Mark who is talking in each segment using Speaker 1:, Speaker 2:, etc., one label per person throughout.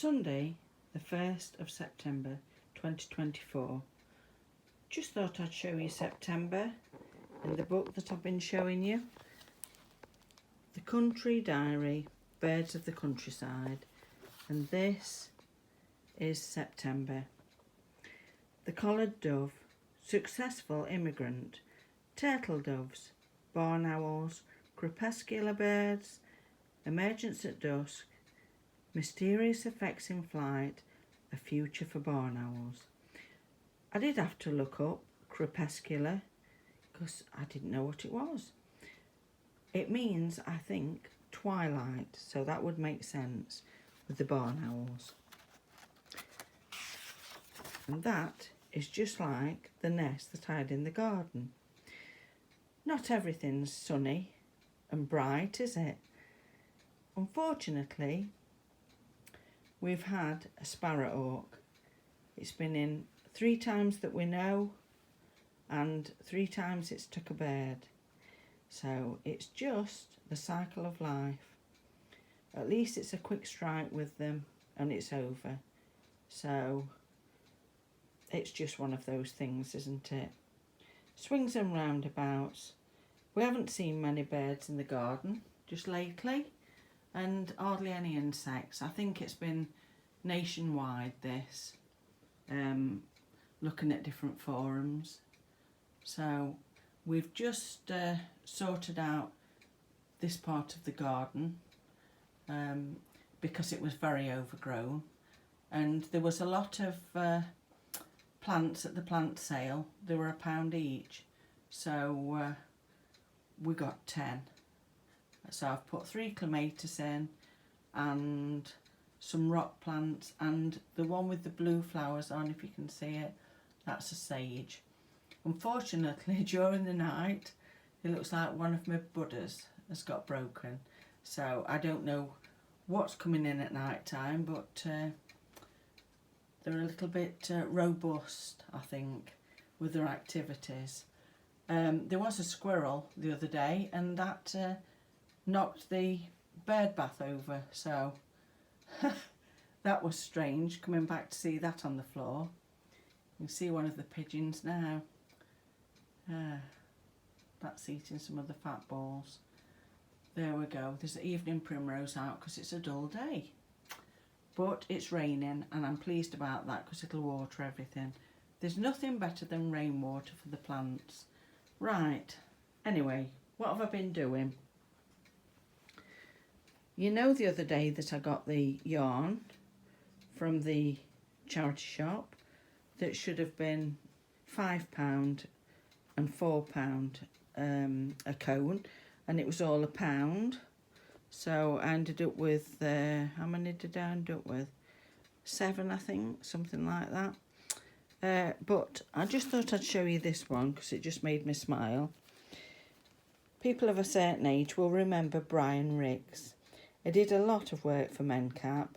Speaker 1: Sunday, the 1st of September 2024. Just thought I'd show you September in the book that I've been showing you. The Country Diary, Birds of the Countryside. And this is September. The collared dove, successful immigrant, turtle doves, barn owls, crepuscular birds, emergence at dusk, mysterious effects in flight, a future for barn owls. I did have to look up crepuscular because I didn't know what it was. It means, I think, twilight, so that would make sense with the barn owls. And that is just like the nest that I had in the garden. Not everything's sunny and bright, is it? Unfortunately, we've had a sparrowhawk. It's been in 3 times that we know, and 3 times it's took a bird. So it's just the cycle of life. At least it's a quick strike with them and it's over. So it's just one of those things, isn't it? Swings and roundabouts. We haven't seen many birds in the garden just lately, and hardly any insects. I think it's been nationwide, this, looking at different forums. So we've just sorted out this part of the garden because it was very overgrown, and there was a lot of plants at the plant sale. They were £1 each, so we got 10. So I've put 3 clematis in and some rock plants, and the one with the blue flowers on, if you can see it, that's a sage. Unfortunately, during the night, it looks like one of my budders has got broken. So I don't know what's coming in at night time, but they're a little bit robust, I think, with their activities. There was a squirrel the other day, and that knocked the bird bath over, so that was strange, coming back to see that on the floor. You can see one of the pigeons now. That's eating some of the fat balls. There we go. There's the evening primrose out because it's a dull day. But it's raining, and I'm pleased about that because it'll water everything. There's nothing better than rainwater for the plants. Right, anyway, what have I been doing? You know, the other day that I got the yarn from the charity shop that should have been £5 and £4 a cone, and it was all £1. So I ended up with, how many did I end up with? 7, I think, something like that. But I just thought I'd show you this one because it just made me smile. People of a certain age will remember Brian Riggs. He did a lot of work for MenCap,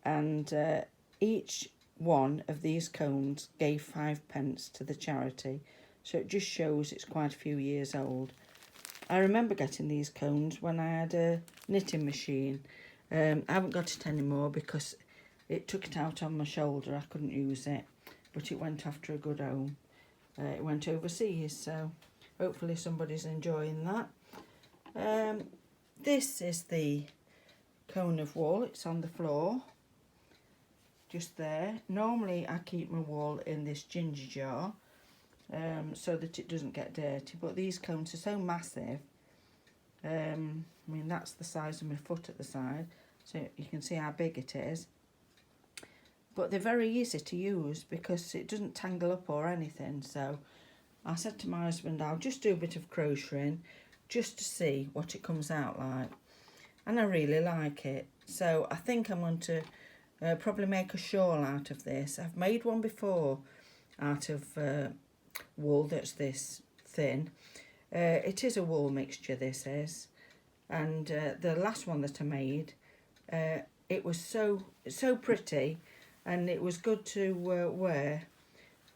Speaker 1: and each one of these cones gave 5 pence to the charity. So it just shows it's quite a few years old. I remember getting these cones when I had a knitting machine. I haven't got it anymore because it took it out on my shoulder. I couldn't use it, but it went after a good home. It went overseas, so hopefully somebody's enjoying that. This is the cone of wool. It's on the floor, just there. Normally I keep my wool in this ginger jar, so that it doesn't get dirty, but these cones are so massive. I mean, that's the size of my foot at the side, so you can see how big it is. But they're very easy to use because it doesn't tangle up or anything. So I said to my husband, I'll just do a bit of crocheting just to see what it comes out like, and I really like it. So I think I'm going to probably make a shawl out of this. I've made one before out of wool that's this thin. It is a wool mixture, this is, and the last one that I made, it was so pretty, and it was good to wear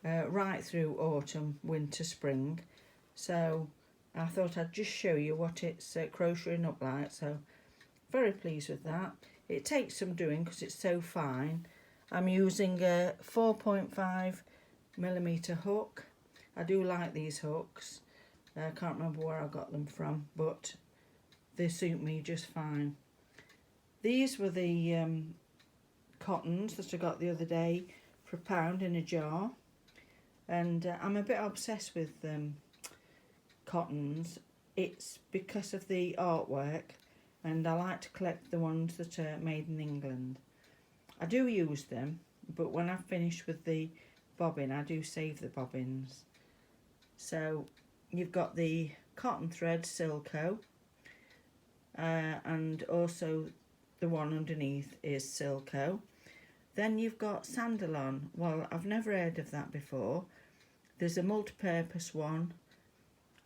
Speaker 1: right through autumn, winter, spring. So I thought I'd just show you what it's crocheting up like. So very pleased with that. It takes some doing because it's so fine. I'm using a 4.5mm hook. I do like these hooks. I can't remember where I got them from, but they suit me just fine. These were the cottons that I got the other day for £1 in a jar, and I'm a bit obsessed with cottons. It's because of the artwork, and I like to collect the ones that are made in England. I do use them, but when I've finished with the bobbin, I do save the bobbins. So you've got the cotton thread Silco, and also the one underneath is Silco. Then you've got Sandalon. Well, I've never heard of that before. There's a multi-purpose one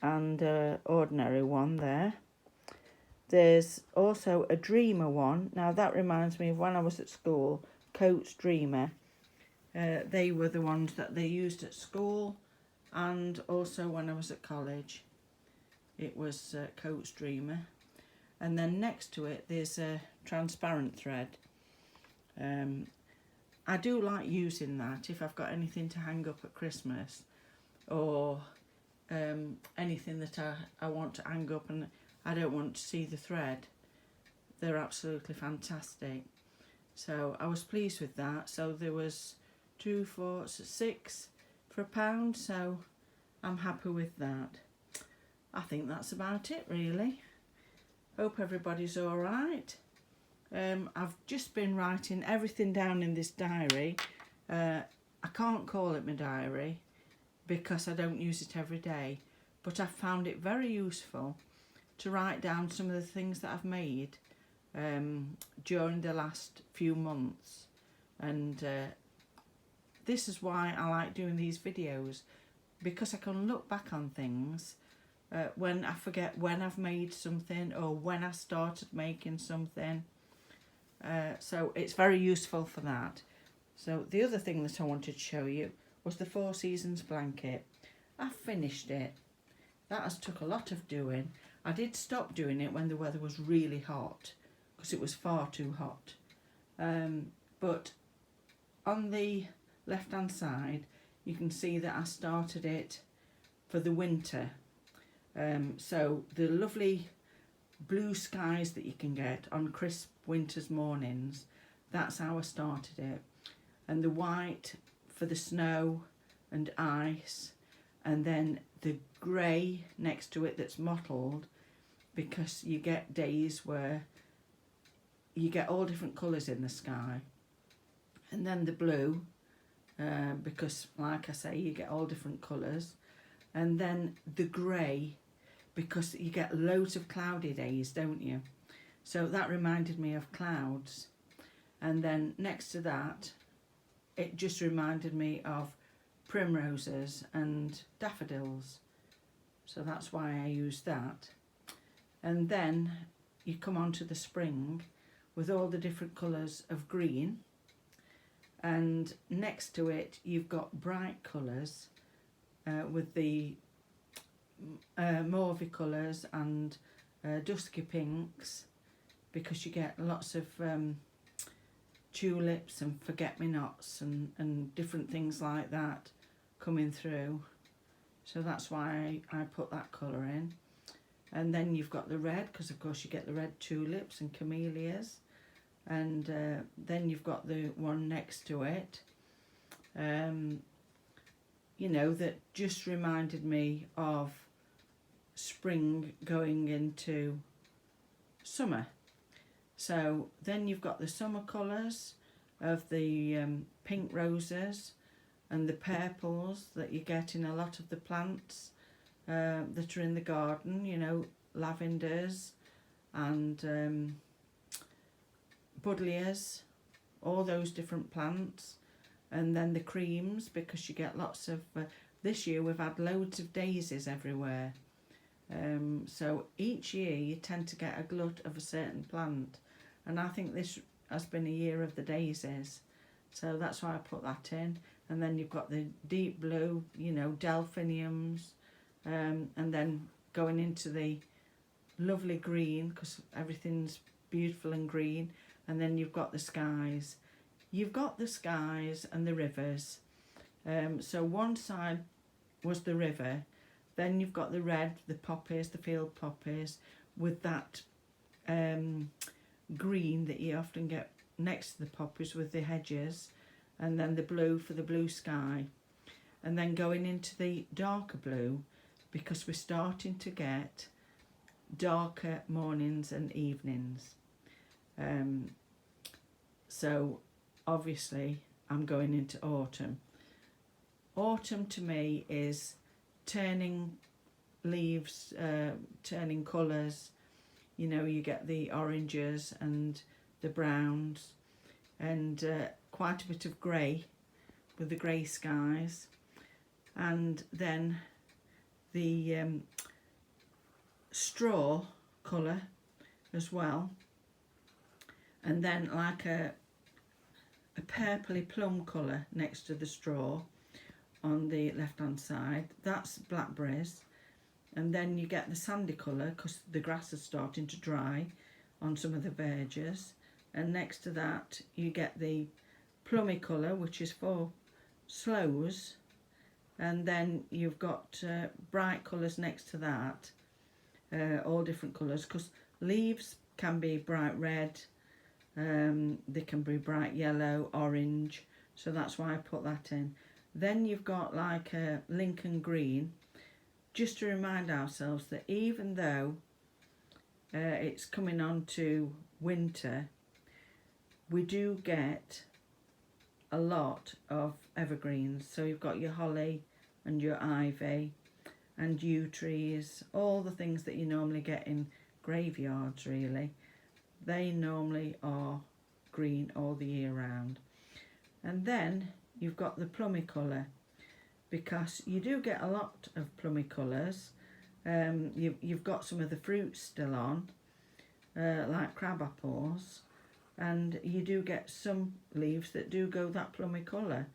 Speaker 1: and an ordinary one there. There's also a Dreamer one. Now that reminds me of when I was at school, Coats Dreamer. They were the ones that they used at school, and also when I was at college. It was Coats Dreamer. And then next to it there's a transparent thread. I do like using that if I've got anything to hang up at Christmas, or anything that I want to hang up and I don't want to see the thread. They're absolutely fantastic. So I was pleased with that. So there was 2, 4, 6 for £1, so I'm happy with that. I think that's about it really. Hope everybody's all right. I've just been writing everything down in this diary. I can't call it my diary because I don't use it every day, but I've found it very useful to write down some of the things that I've made during the last few months, and this is why I like doing these videos, because I can look back on things when I forget when I've made something or when I started making something. So it's very useful for that. So the other thing that I wanted to show you was the Four Seasons blanket. I finished it. That has took a lot of doing. I did stop doing it when the weather was really hot because it was far too hot. But on the left hand side you can see that I started it for the winter. So the lovely blue skies that you can get on crisp winter's mornings, that's how I started it. And the white for the snow and ice, and then the grey next to it that's mottled, because you get days where you get all different colours in the sky. And then the blue, because like I say, you get all different colours. And then the grey, because you get loads of cloudy days, don't you? So that reminded me of clouds. And then next to that, it just reminded me of primroses and daffodils. So that's why I used that. And then you come on to the spring with all the different colours of green. And next to it, you've got bright colours with the mauvey colours and dusky pinks, because you get lots of tulips and forget-me-nots and different things like that coming through. So that's why I put that colour in. And then you've got the red, because of course you get the red tulips and camellias. And then you've got the one next to it, you know, that just reminded me of spring going into summer. So then you've got the summer colours of the pink roses and the purples that you get in a lot of the plants that are in the garden, you know, lavenders and buddleias, all those different plants. And then the creams, because you get lots of this year we've had loads of daisies everywhere. So each year you tend to get a glut of a certain plant, and I think this has been a year of the daisies, so that's why I put that in. And then you've got the deep blue, you know, delphiniums, and then going into the lovely green, because everything's beautiful and green, and then you've got the skies. You've got the skies and the rivers. So one side was the river, then you've got the red, the poppies, the field poppies, with that green that you often get next to the poppies with the hedges, and then the blue for the blue sky, and then going into the darker blue because we're starting to get darker mornings and evenings. So obviously I'm going into autumn. Autumn to me is turning leaves, turning colours. You know, you get the oranges and the browns, and quite a bit of grey with the grey skies, and then the straw colour as well, and then like a purpley plum colour next to the straw on the left hand side. That's blackberries. And then you get the sandy colour because the grass is starting to dry on some of the verges, and next to that you get the plummy colour, which is for sloes, and then you've got bright colours next to that, all different colours, because leaves can be bright red, they can be bright yellow, orange, so that's why I put that in. Then you've got like a Lincoln green, just to remind ourselves that even though it's coming on to winter, we do get a lot of evergreens. So you've got your holly and your ivy and yew trees, all the things that you normally get in graveyards really. They normally are green all the year round. And then you've got the plummy colour, because you do get a lot of plummy colours. You've got some of the fruits still on, like crab apples, and you do get some leaves that do go that plummy colour.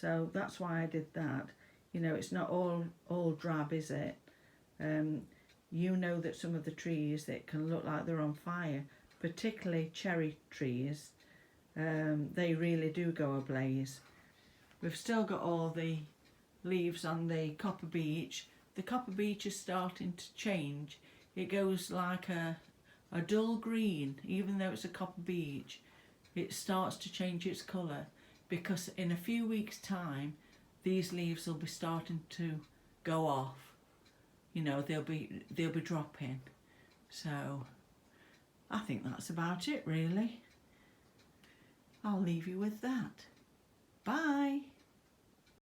Speaker 1: So that's why I did that. You know, it's not all drab, is it? You know that some of the trees that can look like they're on fire, particularly cherry trees, they really do go ablaze. We've still got all the leaves on the copper beech. The copper beech is starting to change. It goes like a dull green, even though it's a copper beech. It starts to change its colour, because in a few weeks' time these leaves will be starting to go off. You know, they'll be dropping. So I think that's about it really. I'll leave you with that. Bye.